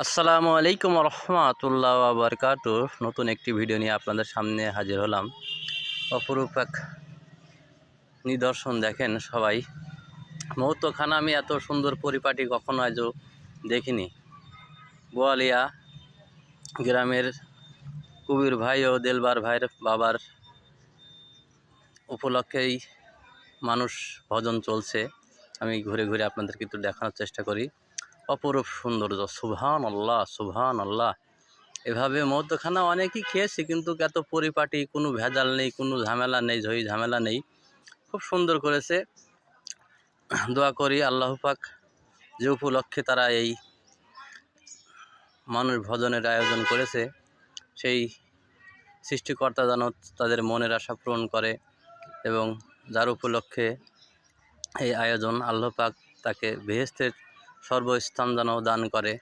আসসালামু আলাইকুম রহমতুল্লাহ বারকাতুহ। নতুন একটি ভিডিও নিয়ে আপনাদের সামনে হাজির হলাম। অপরূপ এক নিদর্শন দেখেন সবাই। মৌতখানা আমি এত সুন্দর পরিপাটি কখনো আজও দেখিনি। বোয়ালিয়া গ্রামের কবির ভাই ও দেলবার ভাইয়ের বাবার উপলক্ষেই মানুষ ভজন চলছে। আমি ঘুরে ঘুরে আপনাদেরকে একটু দেখানোর চেষ্টা করি। অপরূপ সৌন্দর্য, সুবহান আল্লাহ সুবহান আল্লাহ। এভাবে মদ্যখানা অনেকেই খেয়েছি, কিন্তু এত পরিপাটি, কোনো ভেজাল নেই, কোনো ঝামেলা নেই, ঝামেলা নেই। খুব সুন্দর করেছে। দোয়া করি আল্লাহ পাক যে উপলক্ষে তারা এই মানুষ ভজনের আয়োজন করেছে, সেই সৃষ্টিকর্তা যেন তাদের মনের আশা পূরণ করে, এবং যার উপলক্ষে এই আয়োজন আল্লাহ পাক তাকে বেহেশতের সর্বস্থান যেন দান করে।